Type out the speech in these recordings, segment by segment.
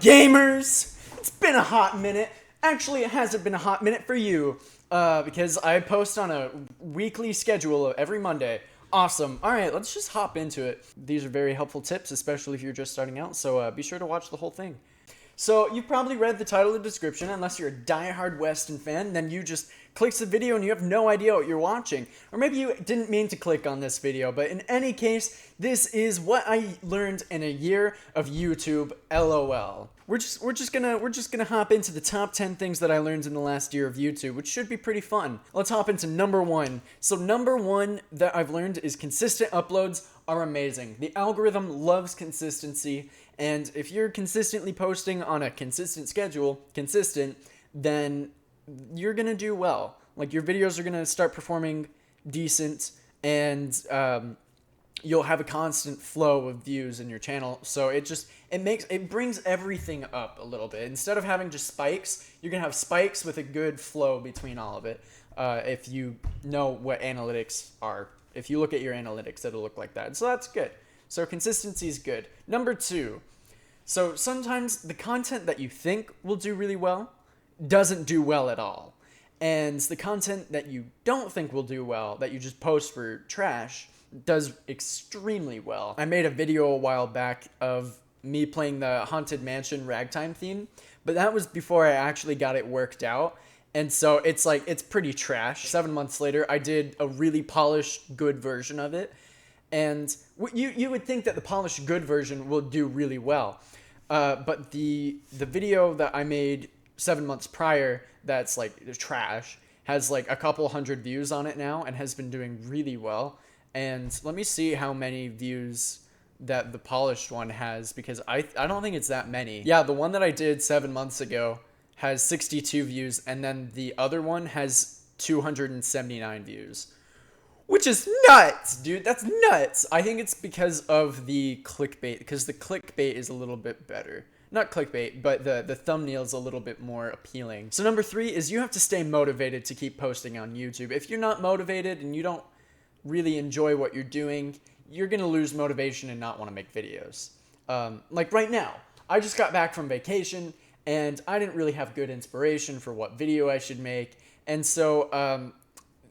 gamers? It's been a hot minute. Actually, it hasn't been a hot minute for you, because I post on a weekly schedule every Monday. Awesome. All right, let's just hop into it. These are very helpful tips, especially if you're just starting out, so be sure to watch the whole thing. So you've probably read the title and description. Unless you're a diehard Weston fan, then you just click the video and you have no idea what you're watching. Or maybe you didn't mean to click on this video, but in any case, this is what I learned in a year of YouTube, LOL. We're just gonna hop into the top 10 things that I learned in the last year of YouTube, which should be pretty fun. Let's hop into number one. So number one that I've learned is consistent uploads are amazing. The algorithm loves consistency, and if you're consistently posting on a consistent schedule, then you're gonna do well. Like, your videos are gonna start performing decent, and you'll have a constant flow of views in your channel. So it brings everything up a little bit. Instead of having just spikes, you're gonna have spikes with a good flow between all of it. If you know what analytics are. If you look at your analytics, it'll look like that. So that's good. So consistency is good. Number two. So sometimes the content that you think will do really well doesn't do well at all. And the content that you don't think will do well, that you just post for trash, does extremely well. I made a video a while back of me playing the Haunted Mansion ragtime theme, but that was before I actually got it worked out. And so it's pretty trash. 7 months later, I did a really polished, good version of it. And you would think that the polished, good version will do really well. But the video that I made 7 months prior, that's like trash, has like a couple hundred views on it now and has been doing really well. And let me see how many views that the polished one has, because I don't think it's that many. Yeah, the one that I did 7 months ago has 62 views, and then the other one has 279 views. Which is nuts, dude. That's nuts. I think it's because of the clickbait, because the clickbait is a little bit better. Not clickbait, but the thumbnail is a little bit more appealing. So number three is you have to stay motivated to keep posting on YouTube. If you're not motivated and you don't really enjoy what you're doing, you're gonna lose motivation and not want to make videos. Like right now, I just got back from vacation and I didn't really have good inspiration for what video I should make. And so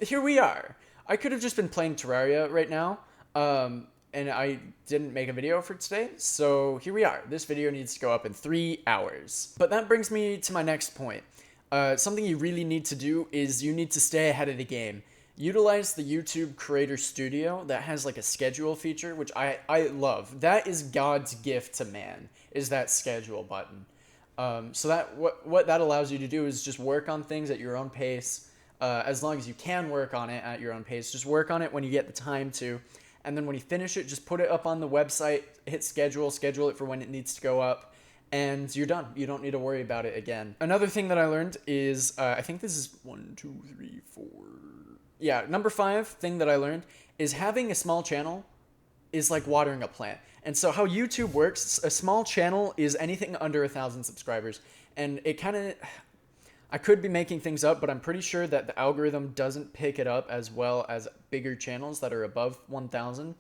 here we are. I could have just been playing Terraria right now, and I didn't make a video for today, so here we are. This video needs to go up in 3 hours. But that brings me to my next point. Something you really need to do is you need to stay ahead of the game. Utilize the YouTube Creator Studio that has like a schedule feature, which I love. That is God's gift to man, is that schedule button. So that what that allows you to do is just work on things at your own pace. As long as you can work on it at your own pace, just work on it when you get the time to. And then when you finish it, just put it up on the website, hit schedule it for when it needs to go up, and you're done. You don't need to worry about it again. Another thing that I learned is, I think this is 1, 2, 3, 4. Yeah, number 5 thing that I learned is having a small channel is like watering a plant. And so how YouTube works, a small channel is anything under 1,000 subscribers. And it kind of, I could be making things up, but I'm pretty sure that the algorithm doesn't pick it up as well as bigger channels that are above 1,000.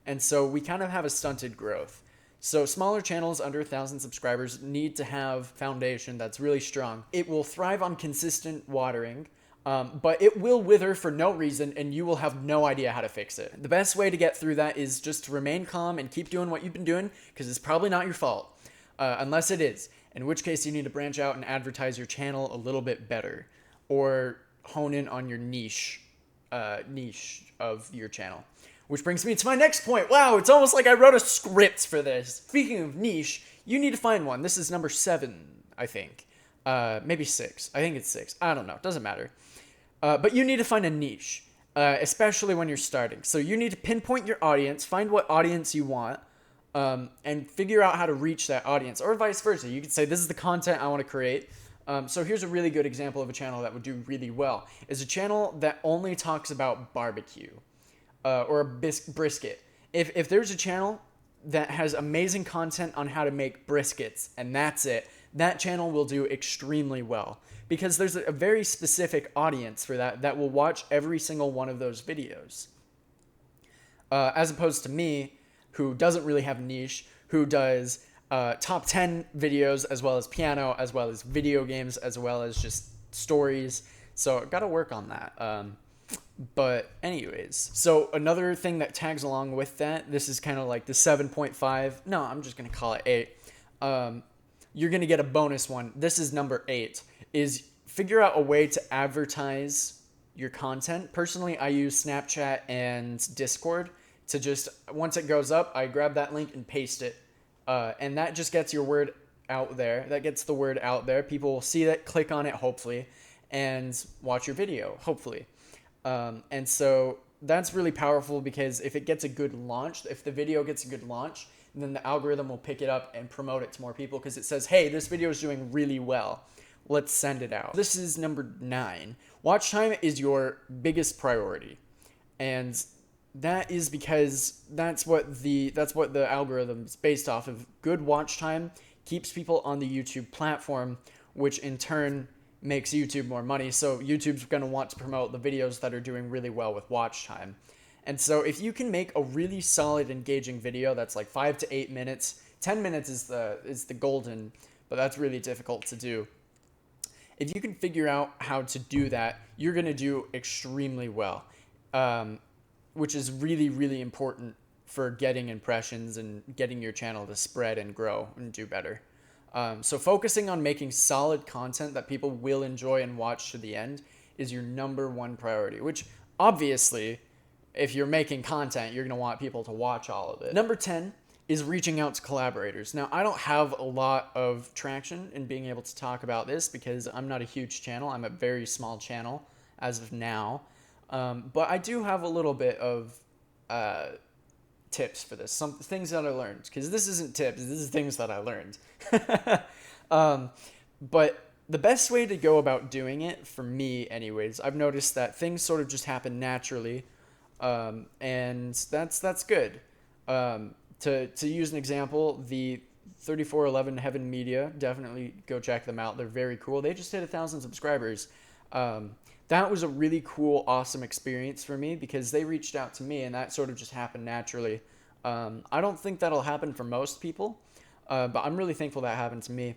And so we kind of have a stunted growth. So smaller channels under 1,000 subscribers need to have foundation that's really strong. It will thrive on consistent watering, but it will wither for no reason, and you will have no idea how to fix it. The best way to get through that is just to remain calm and keep doing what you've been doing, because it's probably not your fault, unless it is. In which case you need to branch out and advertise your channel a little bit better, or hone in on your niche of your channel. Which brings me to my next point. Wow, it's almost like I wrote a script for this. Speaking of niche, you need to find one. This is number 7, I think. Maybe 6. I think it's 6. I don't know. Doesn't matter. But you need to find a niche, especially when you're starting. So you need to pinpoint your audience, find what audience you want, and figure out how to reach that audience, or vice versa. You could say, this is the content I want to create. So here's a really good example of a channel that would do really well. Is a channel that only talks about barbecue, or a brisket. If there's a channel that has amazing content on how to make briskets, and that's it, that channel will do extremely well. Because there's a very specific audience for that will watch every single one of those videos. As opposed to me, who doesn't really have a niche, who does top 10 videos, as well as piano, as well as video games, as well as just stories. So I gotta work on that. But anyways, so another thing that tags along with that, this is kind of like the 7.5. No, I'm just gonna call it 8. You're gonna get a bonus one. This is number 8. Is figure out a way to advertise your content. Personally, I use Snapchat and Discord to just, once it goes up, I grab that link and paste it. And that just gets your word out there. That gets the word out there. People will see that, click on it, hopefully, and watch your video, hopefully. And so that's really powerful, because if it gets a good launch, if the video gets a good launch, then the algorithm will pick it up and promote it to more people, because it says, hey, this video is doing really well. Let's send it out. This is number 9. Watch time is your biggest priority. And that is because that's what the algorithm is based off of. Good watch time keeps people on the YouTube platform, which in turn makes YouTube more money. So YouTube's going to want to promote the videos that are doing really well with watch time. And so if you can make a really solid, engaging video that's like 5 to 8 minutes, 10 minutes is the golden, but that's really difficult to do. If you can figure out how to do that, you're going to do extremely well, which is really, really important for getting impressions and getting your channel to spread and grow and do better. So focusing on making solid content that people will enjoy and watch to the end is your number 1 priority, which obviously, if you're making content, you're going to want people to watch all of it. Number 10 is reaching out to collaborators. Now, I don't have a lot of traction in being able to talk about this because I'm not a huge channel. I'm a very small channel as of now. But I do have a little bit of tips for this, some things that I learned, because this isn't tips, this is things that I learned. But the best way to go about doing it, for me anyways, I've noticed that things sort of just happen naturally, and that's good. To use an example, the 3411 Heaven Media, definitely go check them out. They're very cool. They just hit 1,000 subscribers. That was a really cool, awesome experience for me, because they reached out to me, and that sort of just happened naturally. I don't think that'll happen for most people, but I'm really thankful that happened to me.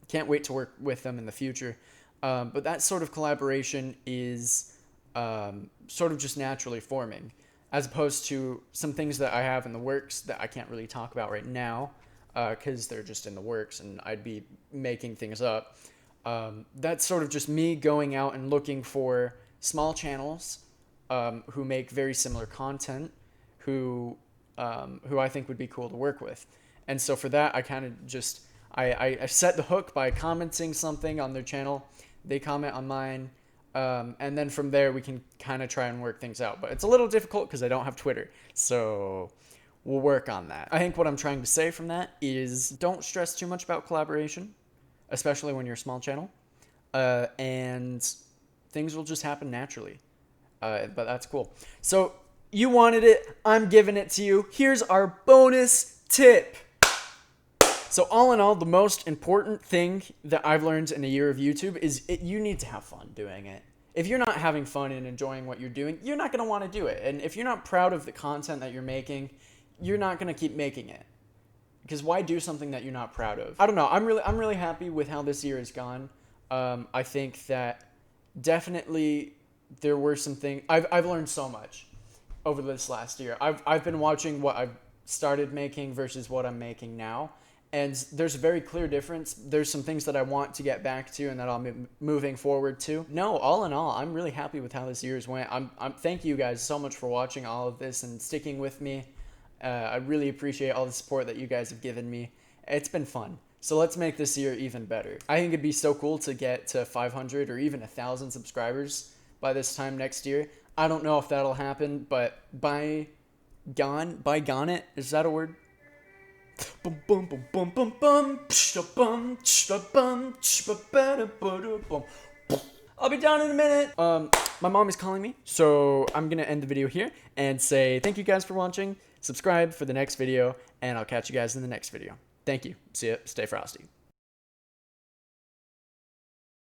Can't wait to work with them in the future. But that sort of collaboration is sort of just naturally forming, as opposed to some things that I have in the works that I can't really talk about right now, because they're just in the works and I'd be making things up. That's sort of just me going out and looking for small channels who make very similar content, who I think would be cool to work with. And so for that, I kind of just, I set the hook by commenting something on their channel. They comment on mine. And then from there, we can kind of try and work things out. But it's a little difficult because I don't have Twitter. So we'll work on that. I think what I'm trying to say from that is don't stress too much about collaboration, especially when you're a small channel. And things will just happen naturally. But that's cool. So you wanted it. I'm giving it to you. Here's our bonus tip. So all in all, the most important thing that I've learned in a year of YouTube is you need to have fun doing it. If you're not having fun and enjoying what you're doing, you're not going to want to do it. And if you're not proud of the content that you're making, you're not going to keep making it. Because why do something that you're not proud of? I don't know. I'm really happy with how this year has gone. I think that definitely there were some things. I've learned so much over this last year. I've been watching what I've started making versus what I'm making now. And there's a very clear difference. There's some things that I want to get back to and that I'll be moving forward to. No, all in all, I'm really happy with how this year's went. Thank you guys so much for watching all of this and sticking with me. I really appreciate all the support that you guys have given me. It's been fun. So let's make this year even better. I think it'd be so cool to get to 500 or even 1,000 subscribers by this time next year. I don't know if that'll happen, but by gone it, is that a word? I'll be down in a minute. My mom is calling me, so I'm gonna end the video here and say thank you guys for watching. Subscribe for the next video, and I'll catch you guys in the next video. Thank you. See ya. Stay frosty.